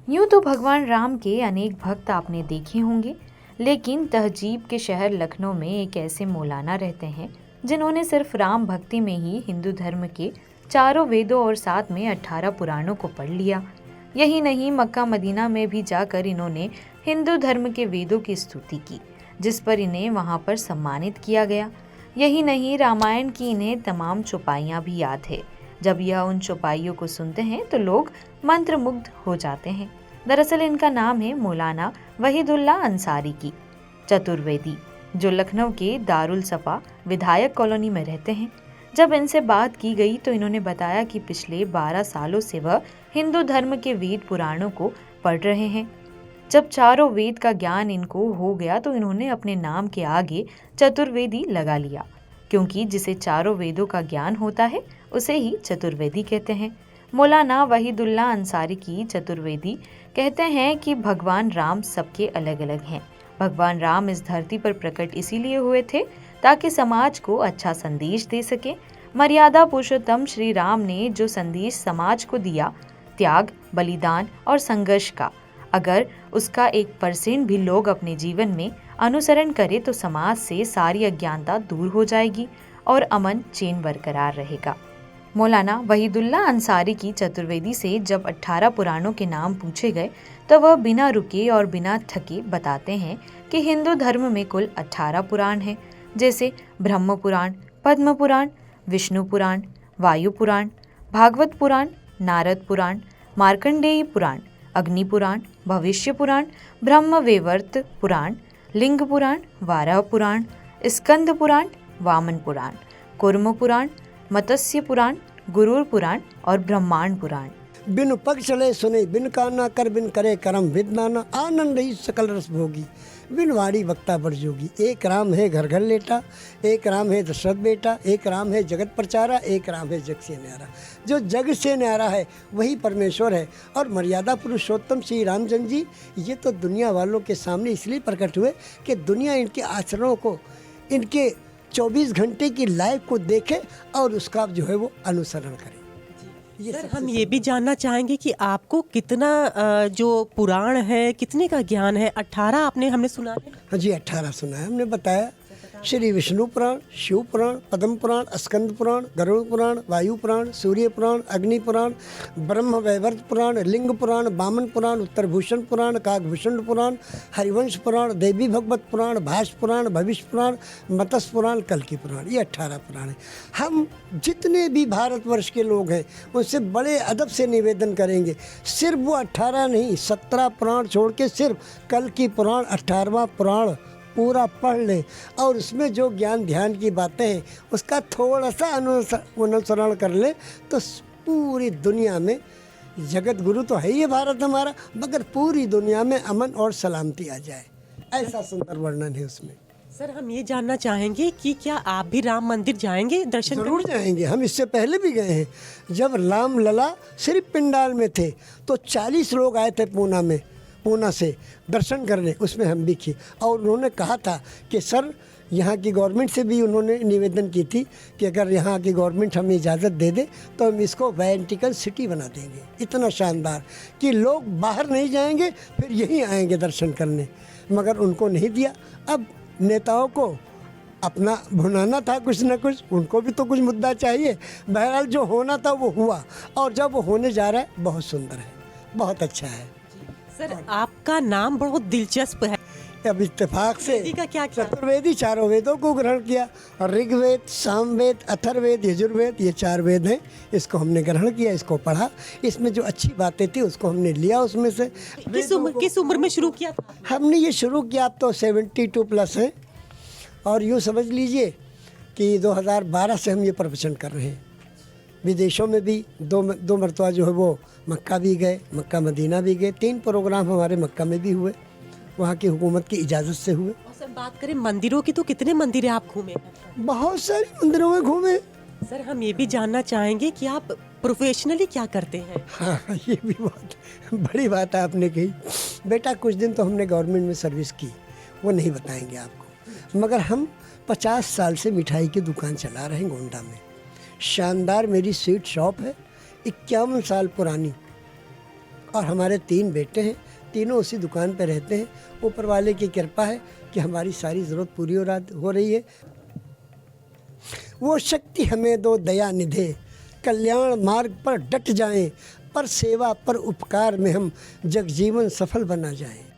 यूं तो भगवान राम के अनेक भक्त आपने देखे होंगे, लेकिन तहजीब के शहर लखनऊ में एक ऐसे मौलाना रहते हैं जिन्होंने सिर्फ राम भक्ति में ही हिंदू धर्म के चारों वेदों और साथ में 18 पुराणों को पढ़ लिया। यही नहीं, मक्का मदीना में भी जाकर इन्होंने हिंदू धर्म के वेदों की स्तुति की, जिस पर इन्हें वहां पर सम्मानित किया गया। यही नहीं, रामायण की इन्हें तमाम चौपाइयाँ भी याद है। जब यह उन चौपाइयों को सुनते हैं तो लोग मंत्रमुग्ध हो जाते हैं। दरअसल इनका नाम है मौलाना वहीदुल्ला अंसारी की चतुर्वेदी, जो लखनऊ के दारुल सफा विधायक कॉलोनी में रहते हैं। जब इनसे बात की गई तो इन्होंने बताया कि पिछले 12 सालों से वह हिंदू धर्म के वेद पुराणों को पढ़ रहे हैं। जब चारों वेद का ज्ञान इनको हो गया तो इन्होंने अपने नाम के आगे चतुर्वेदी लगा लिया, क्योंकि जिसे चारों वेदों का ज्ञान होता है उसे ही चतुर्वेदी कहते हैं। मौलाना वहीदुल्ला अंसारी की चतुर्वेदी कहते हैं कि भगवान राम सबके अलग अलग हैं। भगवान राम इस धरती पर प्रकट इसीलिए हुए थे ताकि समाज को अच्छा संदेश दे सके। मर्यादा पुरुषोत्तम श्री राम ने जो संदेश समाज को दिया, त्याग, बलिदान और संघर्ष का, अगर उसका 1% भी लोग अपने जीवन में अनुसरण करें तो समाज से सारी अज्ञानता दूर हो जाएगी और अमन चैन बरकरार रहेगा। मौलाना वहीदुल्ला अंसारी की चतुर्वेदी से जब 18 पुराणों के नाम पूछे गए तो वह बिना रुके और बिना थके बताते हैं कि हिंदू धर्म में कुल 18 पुराण हैं, जैसे ब्रह्म पुराण, पद्म पुराण, विष्णु पुराण, वायु पुराण, भागवत पुराण, नारद पुराण, मार्कंडेय पुराण, अग्नि पुराण, भविष्य पुराण, ब्रह्म वैवर्त पुराण, लिंग पुराण, वाराह पुराण, स्कंद पुराण, वामन पुराण, कूर्म पुराण, मत्स्य पुराण, गुरुर पुराण और ब्रह्मांड पुराण। बिन पग चले सुने, बिन काना कर बिन करे करम, विद्वाना आनंद ही सकल रस भोगी, बिन वाणी वक्ता बढ़ जोगी। एक राम है घर घर लेटा, एक राम है दशरथ बेटा, एक राम है जगत प्रचारा, एक राम है जग से न्यारा। जो जग से न्यारा है वही परमेश्वर है। और मर्यादा पुरुषोत्तम श्री रामचंद्र जी ये तो दुनिया वालों के सामने इसलिए प्रकट हुए कि दुनिया इनके आचरणों को, इनके 24 घंटे की लाइफ को देखे और उसका जो है वो अनुसरण करे। सर, हम ये भी जानना चाहेंगे कि आपको कितना जो पुराण है कितने का ज्ञान है? 18 आपने हमने सुना है। हाँ जी, 18 सुना है हमने बताया। श्री विष्णु पुराण, शिव पुराण, पद्म पुराण, स्कंद पुराण, गरुड़ पुराण, वायु पुराण, सूर्य पुराण, अग्नि पुराण, ब्रह्म वैवर्त पुराण, लिंग पुराण, वामन पुराण, उत्तरभूषण पुराण, काकभूषण पुराण, हरिवंश पुराण, देवी भगवत पुराण, भाष पुराण, भविष्य पुराण, मत्स्य पुराण, कल्कि पुराण। ये 18 पुराण है। हम जितने भी भारतवर्ष के लोग हैं उनसे बड़े अदब से निवेदन करेंगे, सिर्फ वो 18 नहीं 17 पुराण छोड़ के सिर्फ कल्कि पुराण 18वां पुराण पूरा पढ़ लें और उसमें जो ज्ञान ध्यान की बातें हैं उसका थोड़ा सा अनुसरण कर लें तो पूरी दुनिया में, जगत गुरु तो है ही भारत हमारा, मगर पूरी दुनिया में अमन और सलामती आ जाए। ऐसा सुंदर वर्णन है उसमें। सर, हम ये जानना चाहेंगे कि क्या आप भी राम मंदिर जाएंगे दर्शन जरूर जाएंगे। हम इससे पहले भी गए हैं। जब राम लला सिर्फ पिंडाल में थे तो 40 लोग आए थे पूना से दर्शन करने, उसमें हम भी किए। और उन्होंने कहा था कि सर, यहाँ की गवर्नमेंट से भी उन्होंने निवेदन की थी कि अगर यहाँ की गवर्नमेंट हमें इजाज़त दे दे तो हम इसको वेंटिकल सिटी बना देंगे, इतना शानदार कि लोग बाहर नहीं जाएंगे, फिर यहीं आएंगे दर्शन करने। मगर उनको नहीं दिया। अब नेताओं को अपना भुनाना था कुछ न कुछ, उनको भी तो कुछ मुद्दा चाहिए। बहरहाल जो होना था वो हुआ और जब वो होने जा रहा है बहुत सुंदर है, बहुत अच्छा है। सर, आपका नाम बहुत दिलचस्प है। अब इत्तेफाक से का क्या चतुर्वेदी चारों वेदों को ग्रहण किया और ऋग्वेद, सामवेद, अथर्ववेद, यजुर्वेद, ये 4 वेद हैं, इसको हमने ग्रहण किया, इसको पढ़ा। इसमें जो अच्छी बातें थी उसको हमने लिया उसमें से। किस उम्र में शुरू किया था? हमने ये शुरू किया, अब तो 72 प्लस हैं। और यूँ समझ लीजिए कि 2012 से हम ये प्रवचन कर रहे हैं। विदेशों में भी दो मरतबा जो है वो मक्का भी गए, मक्का मदीना भी गए। 3 प्रोग्राम हमारे मक्का में भी हुए, वहाँ की हुकूमत की इजाज़त से हुए। और सर, बात करें मंदिरों की तो कितने मंदिर आप घूमे? बहुत सारे मंदिरों में घूमे। सर, हम ये भी जानना चाहेंगे कि आप प्रोफेशनली क्या करते हैं? हाँ, ये भी बहुत बड़ी बात है आपने कही। बेटा, कुछ दिन तो हमने गवर्नमेंट में सर्विस की, वो नहीं बताएंगे आपको। मगर हम 50 साल से मिठाई की दुकान चला रहे हैं गोंडा में। शानदार मेरी स्वीट शॉप है, 51 साल पुरानी। और हमारे 3 बेटे हैं, तीनों उसी दुकान पे रहते हैं। ऊपर वाले की कृपा है कि हमारी सारी ज़रूरत पूरी हो रही है। वो शक्ति हमें दो दया निधे, कल्याण मार्ग पर डट जाएं, पर सेवा पर उपकार में हम जगजीवन सफल बना जाएं।